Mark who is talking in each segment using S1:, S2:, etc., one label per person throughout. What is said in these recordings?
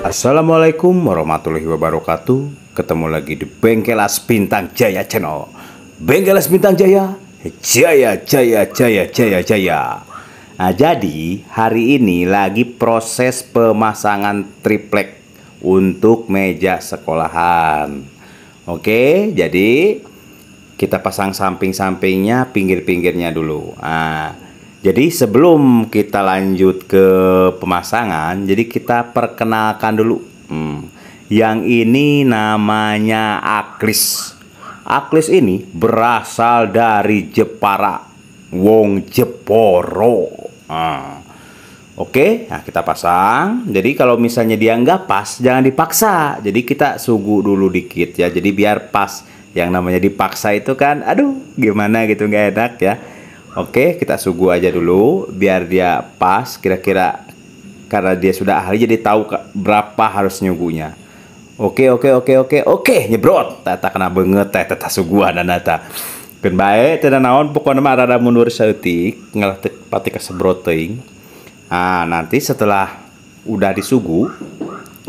S1: Assalamualaikum warahmatullahi wabarakatuh. Ketemu lagi di Bengkelas Bintang Jaya Channel. Bengkelas Bintang Jaya, Jaya Jaya Jaya Jaya Jaya. Nah, jadi hari ini lagi proses pemasangan triplek untuk meja sekolahan. Oke, jadi kita pasang samping-sampingnya, pinggir-pinggirnya dulu. Nah, jadi sebelum kita lanjut ke pemasangan, jadi kita perkenalkan dulu. Yang ini namanya Aklis. Aklis ini berasal dari Jepara, Wong Jeporo. Oke, nah kita pasang. Jadi kalau misalnya dia nggak pas, jangan dipaksa. Jadi kita sugu dulu dikit ya. Jadi biar pas. Yang namanya dipaksa itu kan, aduh, gimana gitu, nggak enak ya. Oke, kita sugu aja dulu biar dia pas kira-kira, karena dia sudah ahli jadi tahu berapa harus nyugunya. Oke, nyebrot. Tata kena banget tata suguhan dan tata. Keun bae teu naon pokona mah rada mundur saeutik ngalah pati kasebrot teuing. Nah, nanti setelah udah disugu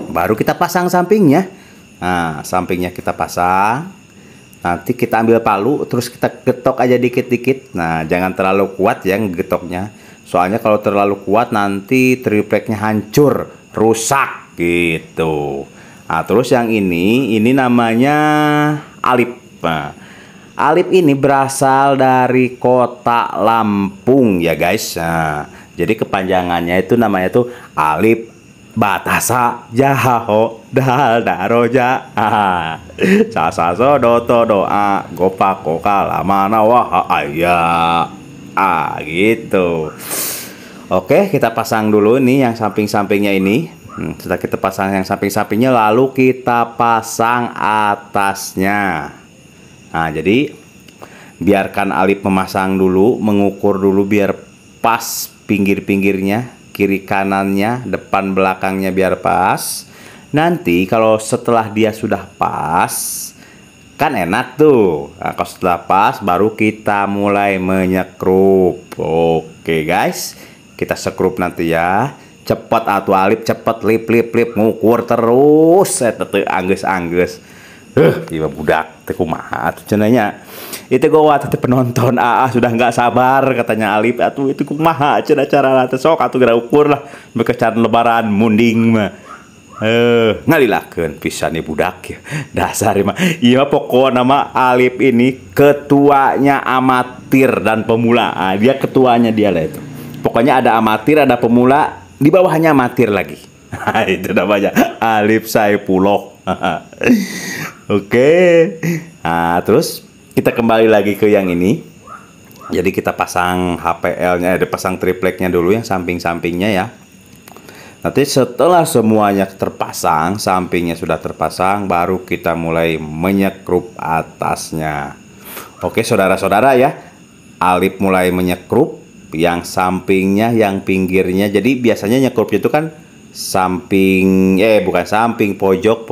S1: baru kita pasang sampingnya. Nah, sampingnya kita pasang. Nanti kita ambil palu, terus kita getok aja dikit-dikit. Nah, jangan terlalu kuat ya getoknya. Soalnya kalau terlalu kuat nanti tripleknya hancur, rusak gitu. Nah, terus yang ini namanya Alip. Nah, Alip ini berasal dari kota Lampung ya guys. Nah, jadi kepanjangannya itu namanya tuh Alip Batasa Jaho Dal Daroja Sasaso Doto Doa Gopa Kokala Mana Wah Ayah gitu. Oke, kita pasang dulu nih yang samping-sampingnya ini. Setelah kita pasang yang samping-sampingnya, lalu kita pasang atasnya. Nah, jadi biarkan Alip memasang dulu, mengukur dulu biar pas pinggir-pinggirnya, kiri kanannya, depan belakangnya biar pas. Nanti kalau setelah dia sudah pas, kan enak tuh. Nah, kalau setelah pas baru kita mulai menyekrup. Oke guys, kita sekrup nanti ya. Cepet atuh Alip, cepet lip ngukur terus. Angges. Iba budak teh kumaha cenanya. Itu gua teh penonton sudah nggak sabar katanya Alip, atuh itu kumaha cenah carana teh sok atuh geura ukur lah bekecan lebaran munding mah. Ngalilakeun pisan ieu budak ya. Dasar mah. Iya pokoknya nama Alip ini ketuanya amatir dan pemula. Dia ketuanya dia lah itu. Pokoknya ada amatir, ada pemula, di bawahnya amatir lagi. Itu namanya Alip Saipullah. Oke. Nah, terus kita kembali lagi ke yang ini. Jadi kita pasang HPL-nya, pasang tripleknya dulu yang samping-sampingnya ya. Nanti setelah semuanya terpasang, sampingnya sudah terpasang, baru kita mulai menyekrup atasnya. Oke, saudara-saudara ya. Alip mulai menyekrup yang sampingnya, yang pinggirnya. Jadi biasanya nyekrupnya itu kan samping, bukan samping, pojok,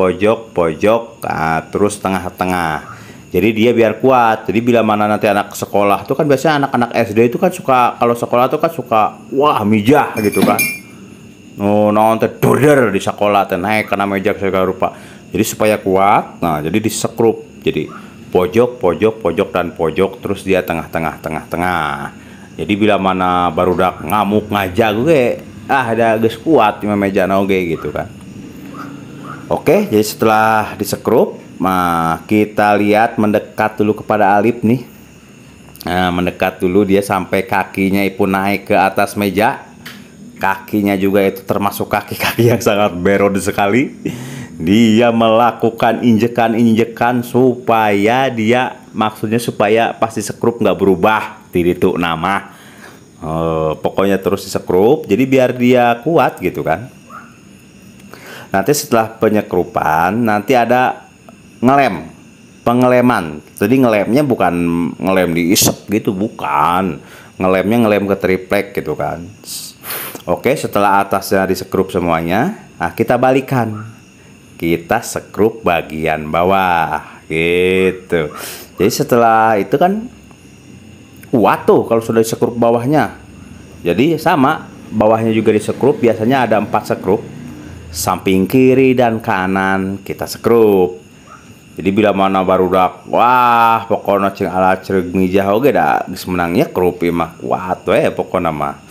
S1: nah, terus tengah-tengah. Jadi dia biar kuat. Jadi bila mana nanti anak sekolah tuh kan biasanya anak-anak SD itu kan suka, kalau sekolah tuh kan suka wah mijah gitu kan. Naon teh dorder di sekolah teh naik karena meja segala rupa. Jadi supaya kuat, nah jadi disekrup. Jadi pojok dan pojok, terus dia tengah. Jadi bila mana barudak ngamuk ngajak gue, ada geus kuat di meja oge gitu kan. Oke, jadi setelah disekrup, kita lihat mendekat dulu kepada Alip nih. Nah, mendekat dulu dia sampai kakinya itu naik ke atas meja. Kakinya juga itu termasuk kaki-kaki yang sangat berod sekali. Dia melakukan injekan supaya maksudnya supaya pasti sekrup nggak berubah itu nama. Pokoknya terus disekrup jadi biar dia kuat gitu kan. Nanti setelah penyekrupan nanti ada pengeleman. Jadi ngelemnya bukan ngelem diisep gitu, bukan. Ngelem ke triplek gitu kan. Oke, setelah atasnya disekrup semuanya, nah kita balikan. Kita sekrup bagian bawah gitu. Jadi setelah itu kan kuat tuh kalau sudah disekrup bawahnya. Jadi sama, bawahnya juga disekrup, biasanya ada 4 sekrup. samping kiri dan kanan kita sekrup. Jadi bila mana barudak, wah pokoknya cing ala cereg mijah oge da geus menangnya krup mah kuat we pokoknya mah.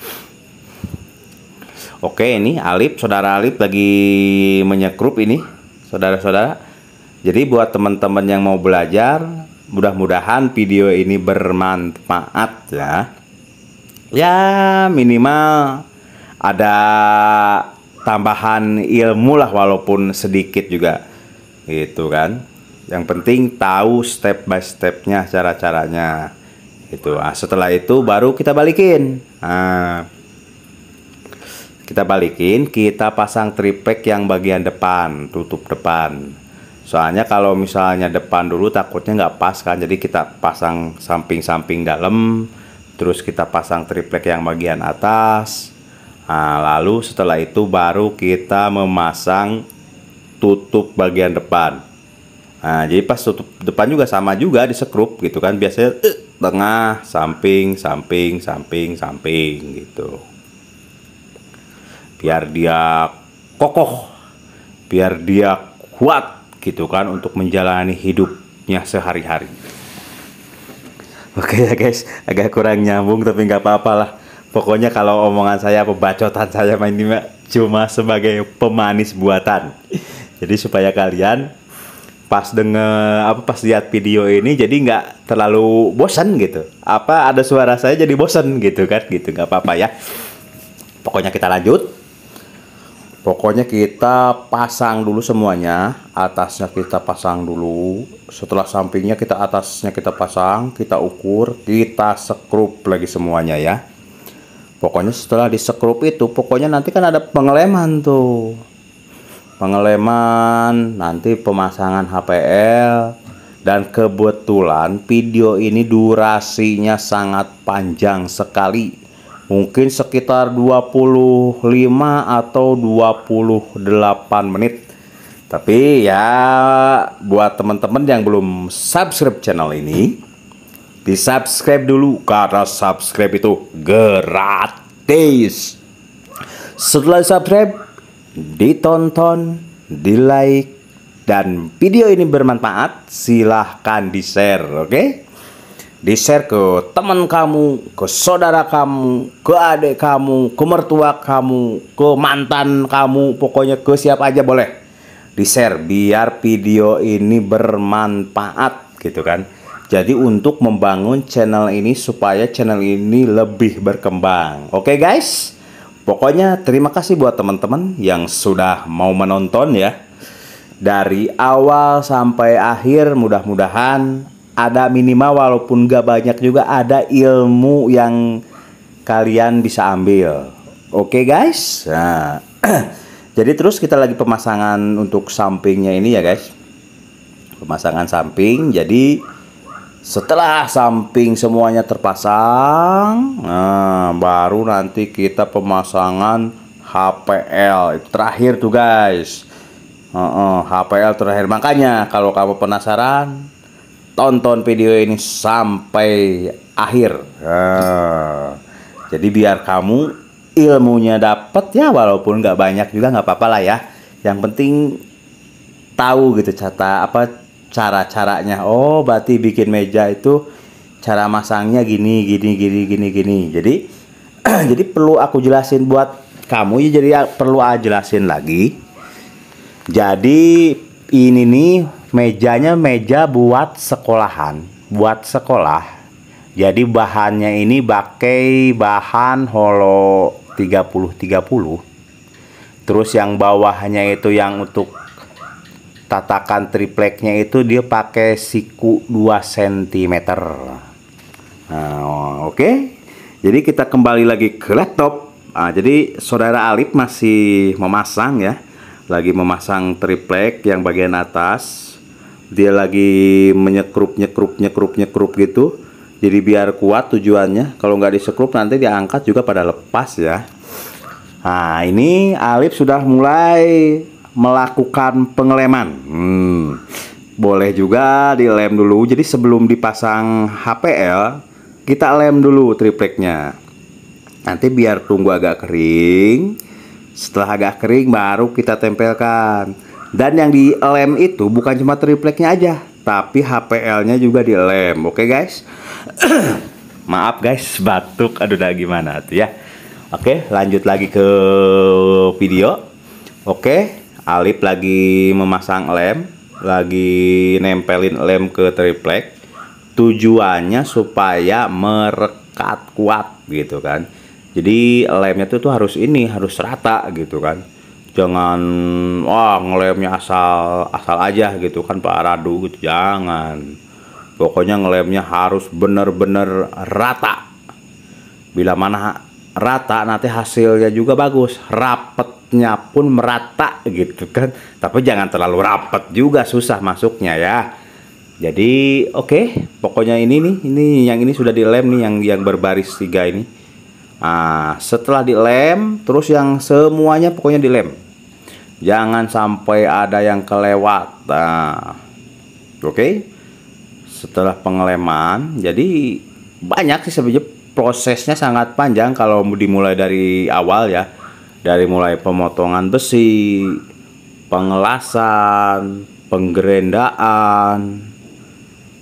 S1: Oke, ini Alip, saudara Alip lagi menyekrup ini, saudara-saudara. Jadi buat teman-teman yang mau belajar, mudah-mudahan video ini bermanfaat ya. Ya minimal ada tambahan ilmu lah walaupun sedikit juga. Gitu kan. Yang penting tahu step by stepnya, cara-caranya. Itu. Nah, setelah itu baru kita balikin. Nah, kita balikin, kita pasang triplek yang bagian depan, tutup depan. Soalnya kalau misalnya depan dulu takutnya nggak pas kan, jadi kita pasang samping-samping dalam, terus kita pasang triplek yang bagian atas. Nah, lalu setelah itu baru kita memasang tutup bagian depan. Nah, jadi pas tutup depan juga sama juga disekrup gitu kan, biasanya tengah, samping, samping, samping, samping gitu. Biar dia kokoh, biar dia kuat gitu kan untuk menjalani hidupnya sehari-hari. Oke ya guys, agak kurang nyambung tapi nggak apa-apa lah. Pokoknya kalau omongan saya, pembacotan saya ini cuma sebagai pemanis buatan. Jadi supaya kalian pas pas lihat video ini jadi nggak terlalu bosan gitu. Ada suara saya jadi bosan gitu kan, gitu nggak apa-apa ya. Pokoknya kita lanjut. Pokoknya kita pasang dulu semuanya, atasnya kita pasang dulu, setelah sampingnya kita atasnya kita pasang, kita ukur, kita sekrup lagi semuanya ya. Pokoknya setelah disekrup itu, pokoknya nanti kan ada pengeleman tuh. Pengeleman, nanti pemasangan HPL, dan kebetulan video ini durasinya sangat panjang sekali. Mungkin sekitar 25 atau 28 menit. Tapi ya buat teman-teman yang belum subscribe channel ini, di subscribe dulu karena subscribe itu gratis. Setelah subscribe, ditonton, di like, dan video ini bermanfaat, silahkan di share, oke? Di share ke teman kamu, ke saudara kamu, ke adik kamu, ke mertua kamu, ke mantan kamu, pokoknya ke siapa aja boleh di share biar video ini bermanfaat gitu kan. Jadi untuk membangun channel ini supaya channel ini lebih berkembang. Oke guys, pokoknya terima kasih buat teman-teman yang sudah mau menonton ya. Dari awal sampai akhir, mudah-mudahan ada minimal walaupun gak banyak juga ada ilmu yang kalian bisa ambil. Oke guys. Nah, jadi terus kita lagi pemasangan untuk sampingnya ini ya guys. Pemasangan samping. Jadi setelah samping semuanya terpasang, nah baru nanti kita pemasangan HPL. Itu terakhir tuh guys. HPL terakhir. Makanya kalau kamu penasaran, tonton video ini sampai akhir. Jadi biar kamu ilmunya dapat ya, walaupun nggak banyak juga nggak apa-apa lah ya. Yang penting tahu gitu cara-caranya. Oh, berarti bikin meja itu cara masangnya gini. Jadi jadi perlu aku jelasin buat kamu ya. Jadi perlu aku jelasin lagi. Jadi ini nih mejanya meja buat sekolahan, buat sekolah. Jadi bahannya ini pakai bahan holo 30-30. Terus yang bawahnya itu yang untuk tatakan tripleknya itu dia pakai siku 2 cm. Nah, oke. Jadi kita kembali lagi ke laptop. Jadi saudara Alip masih memasang ya. Lagi memasang triplek yang bagian atas. Dia lagi nyekrup gitu. Jadi biar kuat tujuannya. Kalau nggak disekrup nanti diangkat juga pada lepas ya. Nah ini Alip sudah mulai melakukan pengeleman. Boleh juga dilem dulu. Jadi sebelum dipasang HPL, kita lem dulu tripleknya. Nanti biar tunggu agak kering, Setelah agak kering baru kita tempelkan. Dan yang dilem itu bukan cuma tripleknya aja, tapi HPL-nya juga dilem. Oke guys. Maaf guys, batuk. Aduh, dah gimana tuh ya. Oke, lanjut lagi ke video. Oke, Alip lagi memasang lem, lagi nempelin lem ke triplek. Tujuannya supaya merekat kuat gitu kan. Jadi lemnya tuh harus harus rata gitu kan. Jangan ngelemnya asal aja gitu kan Pak Radu gitu. Jangan. Pokoknya ngelemnya harus bener-bener rata. Bila mana rata nanti hasilnya juga bagus. Rapetnya pun merata gitu kan. Tapi jangan terlalu rapet juga, susah masuknya ya. Jadi oke, pokoknya ini yang ini sudah dilem nih, yang berbaris 3 ini. Nah, setelah dilem, terus yang semuanya pokoknya dilem. Jangan sampai ada yang kelewat. Nah, oke. Setelah pengeleman, jadi banyak sih sebenarnya, prosesnya sangat panjang kalau dimulai dari awal ya. Dari mulai pemotongan besi, pengelasan, penggerendaan,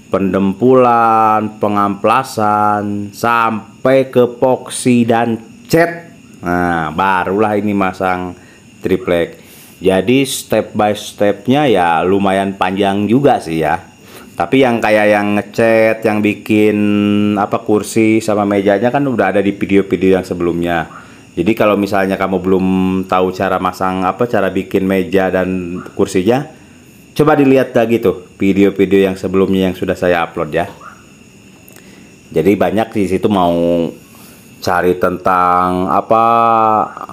S1: pendempulan, pengamplasan, sampai ke epoksi dan cat. Nah, barulah ini masang triplek. Jadi step by stepnya ya lumayan panjang juga sih ya. Tapi yang kayak yang ngecat, yang bikin kursi sama mejanya kan udah ada di video-video yang sebelumnya. Jadi kalau misalnya kamu belum tahu cara masang cara bikin meja dan kursinya, coba dilihat lagi tuh video-video yang sebelumnya yang sudah saya upload ya. Jadi banyak di situ mau cari tentang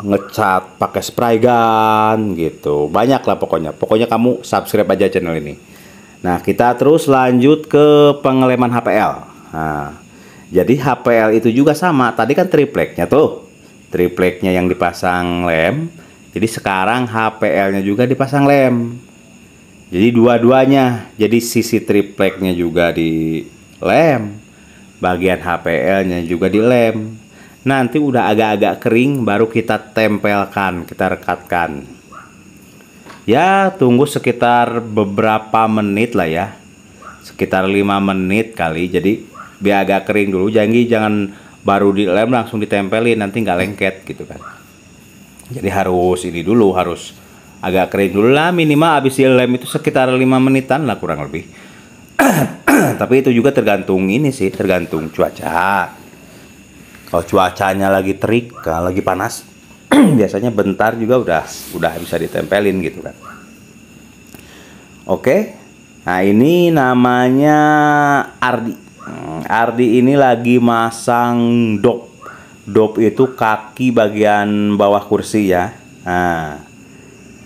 S1: ngecat pakai spray gun gitu. Banyak lah pokoknya. Pokoknya kamu subscribe aja channel ini. Nah, kita terus lanjut ke pengeleman HPL. Nah, jadi HPL itu juga sama. Tadi kan tripleknya tuh. Tripleknya yang dipasang lem. Jadi sekarang HPL-nya juga dipasang lem. Jadi dua-duanya. Jadi sisi tripleknya juga dilem, bagian HPL-nya juga dilem. Nanti udah agak-agak kering baru kita tempelkan, kita rekatkan. Ya, tunggu sekitar beberapa menit lah ya. Sekitar 5 menit kali. Jadi biar agak kering dulu. Jangan baru dilem langsung ditempelin, nanti nggak lengket gitu kan. Jadi harus ini dulu, harus agak kering dulu lah, minimal habis dilem itu sekitar 5 menitan lah kurang lebih. Tapi itu juga tergantung ini sih, tergantung cuaca. Kalau cuacanya lagi terik, kalau lagi panas, biasanya bentar juga udah bisa ditempelin gitu kan. Oke. Nah, ini namanya Ardi. Ardi ini lagi masang dop. Dop itu kaki bagian bawah kursi ya. Nah,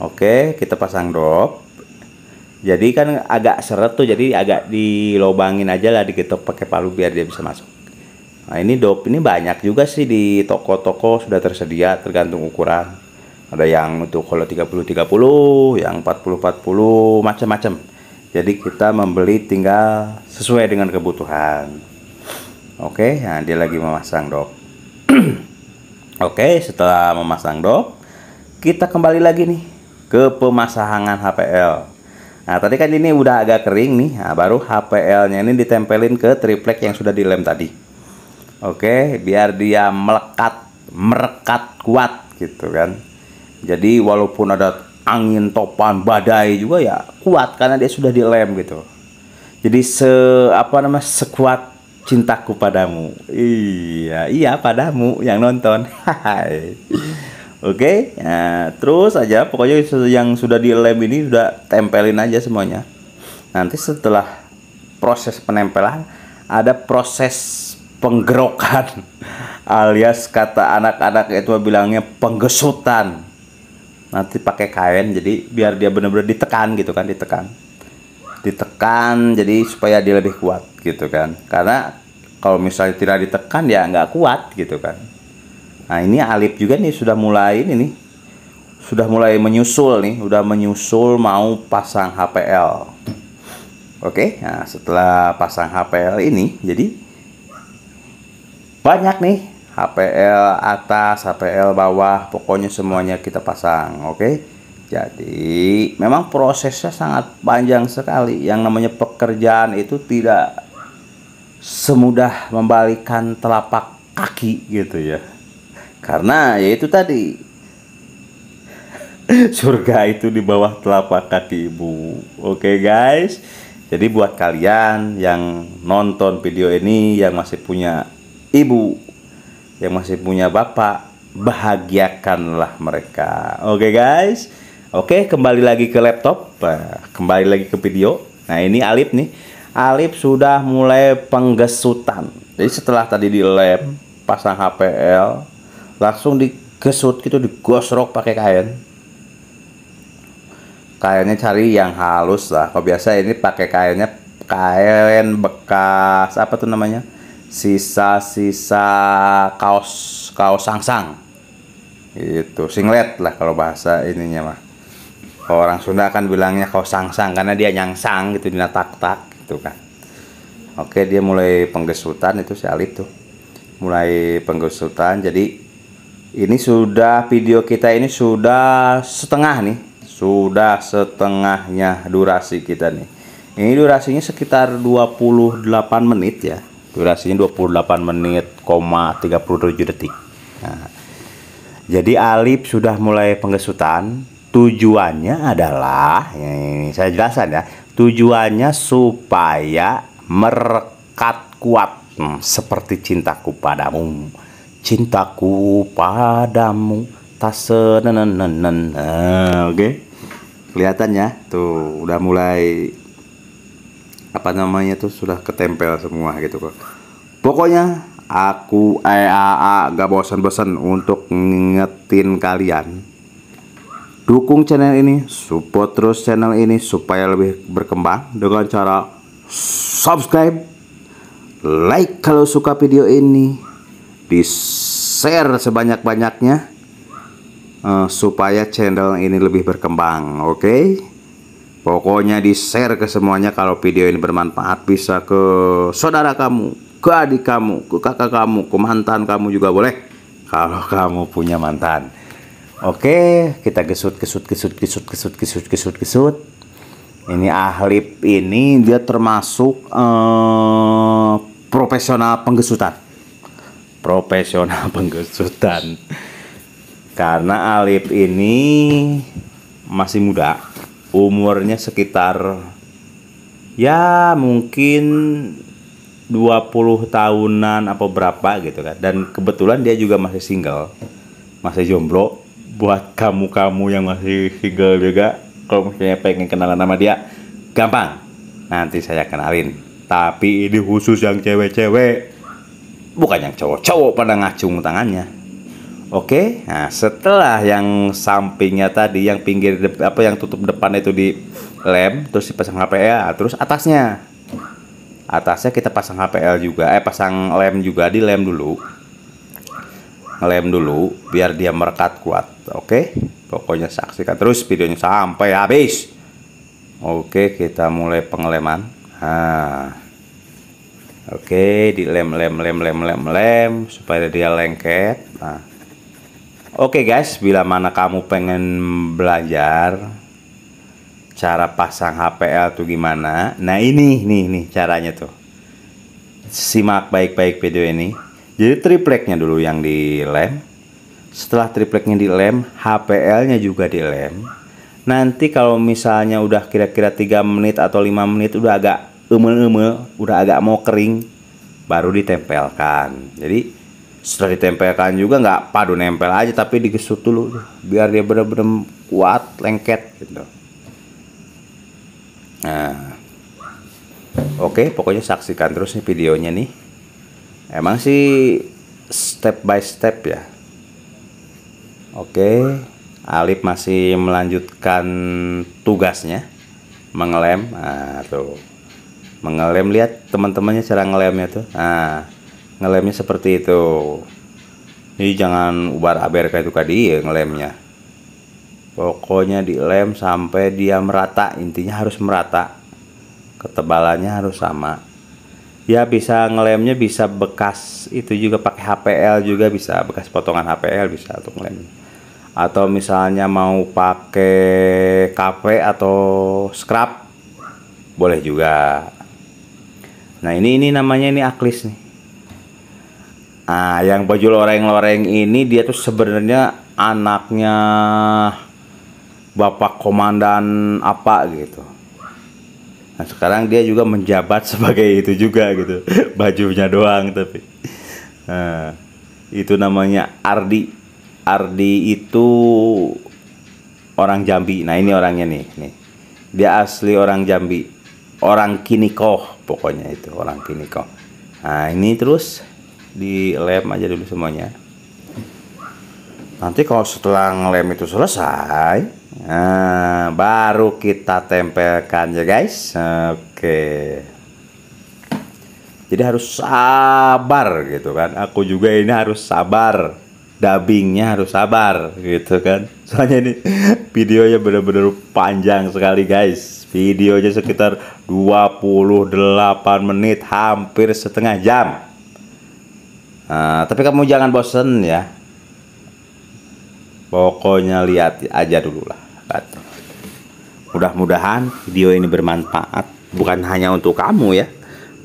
S1: oke, kita pasang dop. Jadi kan agak seret tuh, jadi agak dilobangin aja lah, diketok pakai palu biar dia bisa masuk. Nah, ini dop ini banyak juga sih di toko-toko sudah tersedia, tergantung ukuran. Ada yang untuk kalau 30-30, yang 40-40, macam-macam. Jadi kita membeli tinggal sesuai dengan kebutuhan. Oke, nah dia lagi memasang dop. Oke, setelah memasang dop, kita kembali lagi nih ke pemasangan HPL. Nah, tadi kan ini udah agak kering nih. Nah, baru HPL-nya ini ditempelin ke triplek yang sudah dilem tadi. Oke, biar dia merekat kuat gitu kan. Jadi walaupun ada angin, topan, badai juga ya kuat karena dia sudah dilem gitu. Jadi sekuat cintaku padamu. Iya padamu yang nonton. Oke, nah, terus aja pokoknya yang sudah dilem ini sudah tempelin aja semuanya. Nanti setelah proses penempelan ada proses penggerokan, alias kata anak-anak itu bilangnya penggesutan. Nanti pakai kain, jadi biar dia benar-benar ditekan gitu kan, ditekan jadi supaya dia lebih kuat gitu kan. Karena kalau misalnya tidak ditekan ya nggak kuat gitu kan. Nah, ini Alip juga nih sudah mulai sudah mulai menyusul nih, udah menyusul mau pasang HPL. Oke, nah setelah pasang HPL ini jadi banyak nih HPL atas, HPL bawah, pokoknya semuanya kita pasang. Oke. Jadi memang prosesnya sangat panjang sekali. Yang namanya pekerjaan itu tidak semudah membalikkan telapak kaki gitu ya. Karena yaitu tadi, surga itu di bawah telapak kaki ibu. Oke guys. Jadi buat kalian yang nonton video ini, yang masih punya ibu, yang masih punya bapak, bahagiakanlah mereka. Oke guys. Oke, kembali lagi ke laptop. Kembali lagi ke video. Nah, ini Alip nih. Alip sudah mulai penggesutan. Jadi setelah tadi dilem, pasang HPL, langsung digesut gitu, digosrok pakai kain. Kainnya cari yang halus lah. Kalau biasa ini pakai kainnya kain bekas apa tuh namanya? Sisa-sisa kaos sangsang. Itu singlet lah kalau bahasa ininya mah. Kalau orang Sunda kan bilangnya kaos sangsang karena dia nyangsang gitu, dinatak-tak gitu kan. Oke, dia mulai penggesutan itu si Alip tuh. Mulai penggesutan. Jadi ini sudah video kita ini sudah setengah nih. Sudah setengahnya durasi kita nih. Ini durasinya sekitar 28 menit ya. Durasinya 28 menit, 37 detik. Nah, jadi Alip sudah mulai penggesutan. Tujuannya adalah, ini saya jelaskan ya. Tujuannya supaya merekat kuat, seperti cintaku padamu. Cintaku padamu tak senenen. Oke. Kelihatannya tuh udah mulai apa namanya tuh, sudah ketempel semua gitu kok. Pokoknya aku gak bosan-bosan untuk ngingetin kalian, dukung channel ini, support terus channel ini supaya lebih berkembang dengan cara subscribe, like kalau suka video ini, di share sebanyak-banyaknya, supaya channel ini lebih berkembang. Oke. Pokoknya di share ke semuanya kalau video ini bermanfaat. Bisa ke saudara kamu, ke adik kamu, ke kakak kamu, ke mantan kamu juga boleh, kalau kamu punya mantan. Oke, kita gesut. Ini Alip ini dia termasuk profesional penggesutan. Karena Alip ini masih muda, umurnya sekitar ya mungkin 20 tahunan apa berapa gitu kan. Dan kebetulan dia juga masih single, masih jomblo. Buat kamu-kamu yang masih single juga, kalau misalnya pengen kenalan sama dia, gampang, nanti saya kenalin. Tapi ini khusus yang cewek-cewek, bukan yang cowok-cowok pada ngacung tangannya. Oke, nah setelah yang sampingnya tadi, yang pinggir yang tutup depan itu di lem, terus dipasang HPL, terus atasnya kita pasang HPL juga, pasang lem juga, dilem dulu, ngelem dulu biar dia merekat kuat. Oke, pokoknya saksikan terus videonya sampai habis. Oke, kita mulai pengeleman. Nah, oke, dilem supaya dia lengket. Nah, oke guys, bila mana kamu pengen belajar cara pasang HPL tuh gimana, nah ini nih caranya tuh. Simak baik-baik video ini. Jadi tripleknya dulu yang dilem. Setelah tripleknya dilem, HPL-nya juga dilem. Nanti kalau misalnya udah kira-kira 3 menit atau 5 menit udah agak emel-emel, udah agak mau kering, baru ditempelkan. Jadi setelah ditempelkan juga nggak padu nempel aja, tapi digesut dulu biar dia benar-benar kuat, lengket gitu. Nah, oke, pokoknya saksikan terus nih videonya nih. Emang sih step by step ya. Oke, Alip masih melanjutkan tugasnya mengelem. Nah, tuh mengelem, lihat teman-temannya cara ngelemnya tuh. Nah, ngelemnya seperti itu. Ini jangan ubar-aber kayak itu tadi ya ngelemnya. Pokoknya dilem sampai dia merata. Intinya harus merata. Ketebalannya harus sama. Ya bisa ngelemnya, bisa bekas itu juga pakai HPL juga bisa, bekas potongan HPL bisa untuk ngelem. Atau misalnya mau pakai kafe atau scrub boleh juga. Nah ini namanya ini aklis nih. Nah yang baju loreng-loreng ini dia tuh sebenarnya anaknya bapak komandan apa gitu. Nah sekarang dia juga menjabat sebagai itu juga gitu, bajunya doang tapi. Nah, itu namanya Ardi. Ardi itu orang Jambi. Nah ini orangnya nih. Dia asli orang Jambi, orang Kinikoh pokoknya itu orang Kinikoh. Nah ini terus dilem aja dulu semuanya. Nanti kalau setelah ngelem itu selesai, nah, baru kita tempelkan ya guys. Oke. Jadi harus sabar gitu kan. Aku juga ini harus sabar. Dubbingnya harus sabar gitu kan. Soalnya ini videonya bener-bener panjang sekali guys. Videonya sekitar 28 menit, hampir setengah jam. Nah, tapi kamu jangan bosen ya. Pokoknya lihat aja dulu lah. Mudah-mudahan video ini bermanfaat. Bukan hanya untuk kamu ya,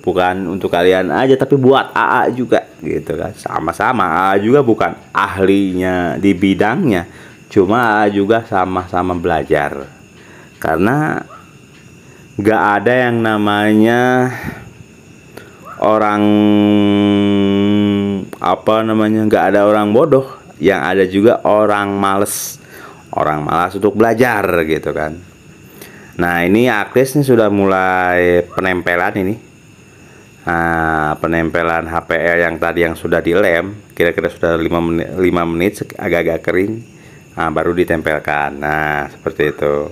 S1: bukan untuk kalian aja, tapi buat AA juga gitu kan. Sama-sama AA juga bukan ahlinya di bidangnya, cuma AA juga sama-sama belajar. Karena gak ada yang namanya orang gak ada orang bodoh, yang ada juga orang malas untuk belajar gitu kan. Nah ini aklis nih sudah mulai penempelan ini. Nah, penempelan HPL yang tadi yang sudah dilem kira-kira sudah 5 menit agak-agak kering. Nah, baru ditempelkan. Nah seperti itu,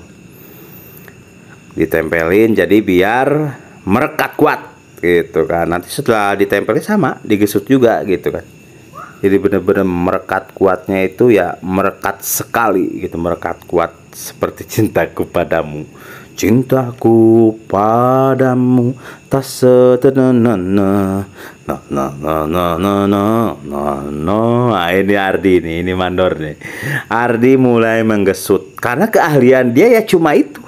S1: ditempelin jadi biar merekat kuat gitu kan. Nanti setelah ditempelin sama digesut juga gitu kan. Jadi benar-benar merekat kuatnya itu ya, merekat sekali gitu, merekat kuat seperti cintaku padamu. Cintaku padamu tak setenana. Nah ini Ardi nih, ini mandor nih. Ardi mulai menggesut karena keahlian dia ya cuma itu.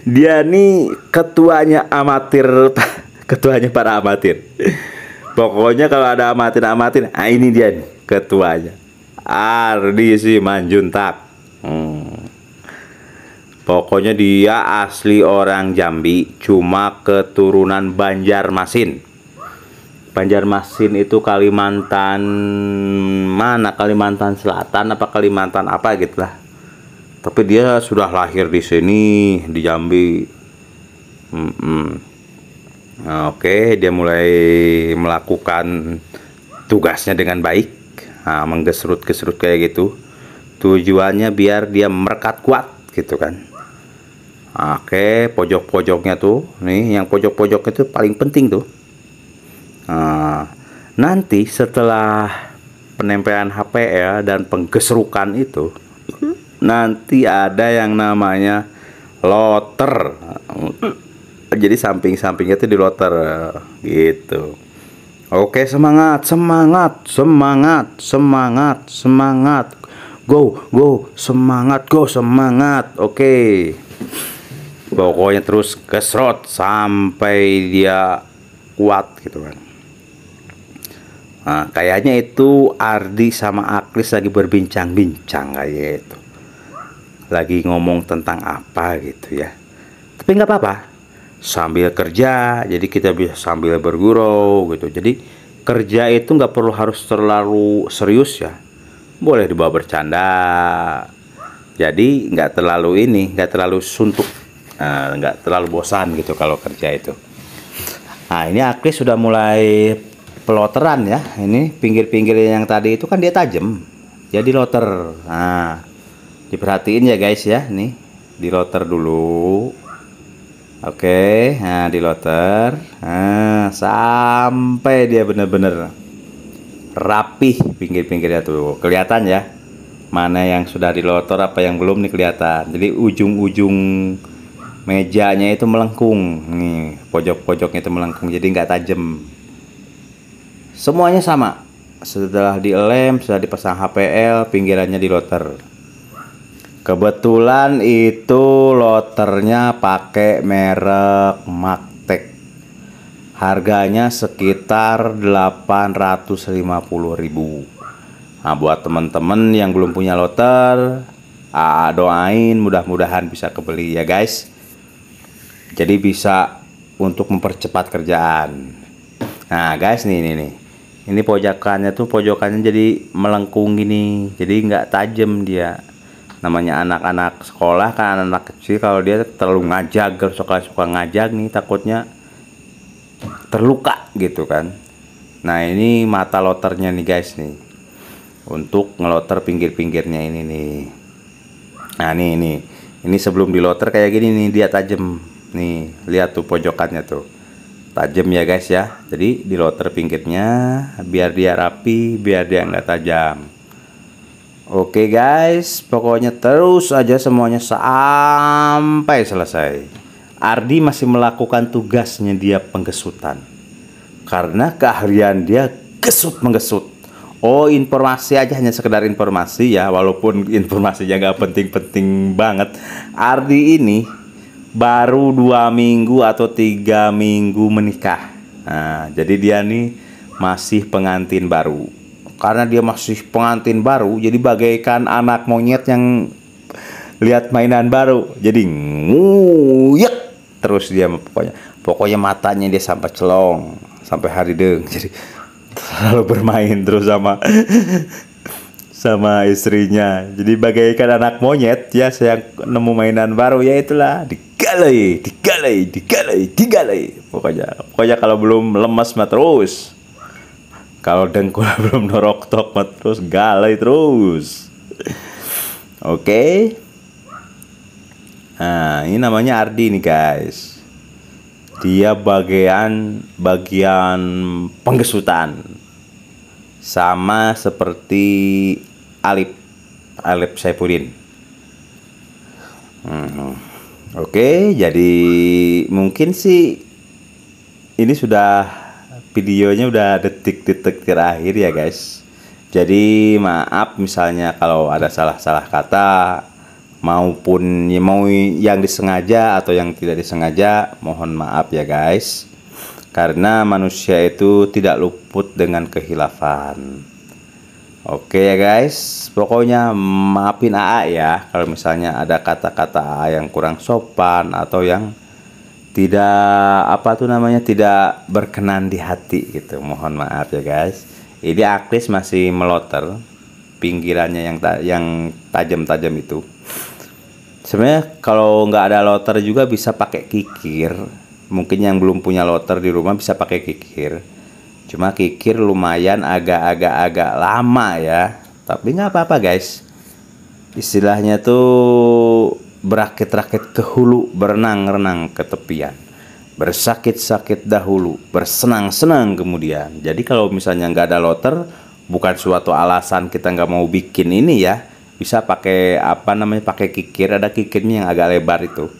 S1: Dia nih ketuanya amatir, ketuanya para amatir. Pokoknya kalau ada amatir-amatir, nah ini dia nih ketuanya. Ardi si Manjuntak. Pokoknya dia asli orang Jambi, cuma keturunan Banjarmasin. Banjarmasin itu Kalimantan mana? Kalimantan Selatan apa Kalimantan apa gitu lah. Tapi dia sudah lahir di sini di Jambi. Oke, dia mulai melakukan tugasnya dengan baik. Nah, menggesrut-gesrut kayak gitu. Tujuannya biar dia merekat kuat gitu kan. Oke, pojok-pojoknya tuh, nih yang pojok-pojok itu paling penting tuh. Nah, nanti setelah penempelan HPL dan penggesrukan itu, nanti ada yang namanya loter. Jadi samping-sampingnya itu di loter gitu. Oke, semangat. Go, semangat. Oke. Pokoknya terus kesrot sampai dia kuat gitu kan. Nah, kayaknya itu Ardi sama Aklis lagi berbincang-bincang kayak itu. Lagi ngomong tentang apa gitu ya. Tapi nggak apa-apa. Sambil kerja, jadi kita bisa sambil bergurau gitu. Jadi kerja itu nggak perlu harus terlalu serius ya, boleh dibawa bercanda. Jadi nggak terlalu suntuk, nggak terlalu bosan gitu kalau kerja itu. Nah ini Aklis sudah mulai peloteran ya. Ini pinggir-pinggir yang tadi itu kan dia tajam, jadi loter. Nah diperhatiin ya guys ya, nih di loter dulu. Oke, nah di loter, nah, sampai dia bener-bener rapih pinggir-pinggirnya tuh, kelihatan ya mana yang sudah di loter apa yang belum nih kelihatan. Jadi ujung-ujung mejanya itu melengkung nih, pojok-pojoknya itu melengkung jadi nggak tajam. Semuanya sama. Setelah dilem, sudah dipasang HPL, pinggirannya diloter. Kebetulan itu loternya pakai merek Magtech. Harganya sekitar 850.000. Nah, buat teman-teman yang belum punya loter, doain mudah-mudahan bisa kebeli ya guys. Jadi bisa untuk mempercepat kerjaan. Nah guys, nih. Ini pojokannya jadi melengkung gini, jadi nggak tajam dia. Namanya anak-anak sekolah kan, anak kecil kalau dia terlalu ngajak, suka ngajak nih, takutnya terluka gitu kan. Nah ini mata loternya nih guys nih, untuk ngeloter pinggir-pinggirnya ini nih. Nah ini sebelum diloter kayak gini nih, dia tajam nih, lihat tuh pojokannya tuh tajam ya guys ya. Jadi diloter pinggirnya biar dia rapi, biar dia nggak tajam. Oke guys, pokoknya terus aja semuanya sampai selesai. Ardi masih melakukan tugasnya dia penggesutan, karena keahlian dia gesut menggesut. Oh, informasi aja, hanya sekedar informasi ya, walaupun informasinya nggak penting-penting banget. Ardi ini baru 2 minggu atau 3 minggu menikah. Nah, jadi dia nih masih pengantin baru. Karena dia masih pengantin baru, jadi bagaikan anak monyet yang lihat mainan baru. Jadi nguyek terus dia, pokoknya matanya dia sampai celong, sampai harideng. Jadi selalu bermain terus sama istrinya. Jadi bagaikan anak monyet ya, saya nemu mainan baru, ya itulah digalai. Pokoknya kalau belum lemas mah terus. Kalau dengkul belum norok-tok mah terus galai terus. Oke. Nah, ini namanya Ardi nih guys. Dia bagian penggesutan. Sama seperti Alip Saifuddin. Oke, jadi mungkin sih ini videonya udah detik-detik terakhir ya guys. Jadi maaf misalnya kalau ada salah-salah kata, maupun mau yang disengaja atau yang tidak disengaja, mohon maaf ya guys. Karena manusia itu tidak luput dengan kehilafan. Oke ya guys, pokoknya maafin AA ya kalau misalnya ada kata-kata AA yang kurang sopan atau yang tidak berkenan di hati gitu. Mohon maaf ya guys. Ini Aklis masih meloter pinggirannya yang tajam-tajam itu. Sebenarnya kalau nggak ada loter juga bisa pakai kikir. Mungkin yang belum punya loter di rumah bisa pakai kikir. Cuma kikir lumayan agak lama ya. Tapi nggak apa-apa guys. Istilahnya tuh berakit-rakit ke hulu, berenang-renang ke tepian. Bersakit-sakit dahulu, bersenang-senang kemudian. Jadi kalau misalnya nggak ada loter, bukan suatu alasan kita nggak mau bikin ini ya. Bisa pakai pakai kikir. Ada kikirnya yang agak lebar itu,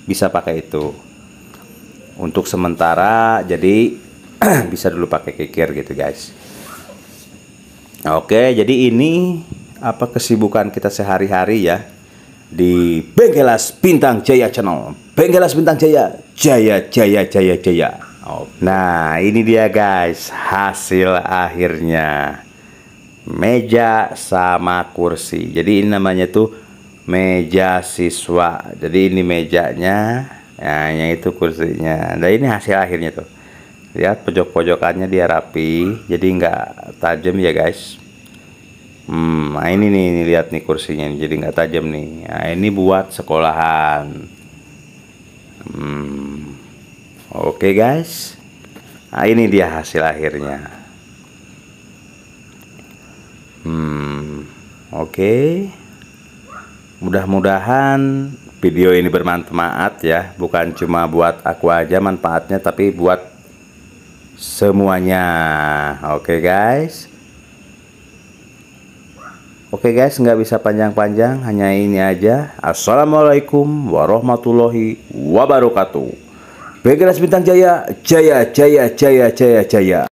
S1: bisa pakai itu untuk sementara. Jadi bisa dulu pakai kikir gitu guys. Oke, jadi ini kesibukan kita sehari-hari ya di Bengkelas Bintang Jaya Channel. Bengkelas Bintang Jaya, Jaya. Nah ini dia guys hasil akhirnya, meja sama kursi. Jadi ini namanya tuh meja siswa. Jadi ini mejanya, nah yang itu kursinya. Nah ini hasil akhirnya tuh, lihat pojok-pojokannya dia rapi, jadi nggak tajam ya guys. Nah ini nih, lihat nih kursinya nih, jadi nggak tajam nih. Nah ini buat sekolahan. Oke guys, nah ini dia hasil akhirnya. Oke, mudah-mudahan video ini bermanfaat ya, bukan cuma buat aku aja manfaatnya, tapi buat semuanya. Oke guys. Oke guys, nggak bisa panjang-panjang, hanya ini aja. Assalamualaikum warahmatullahi wabarakatuh. Begeras Bintang Jaya, jaya, jaya, jaya, jaya, jaya.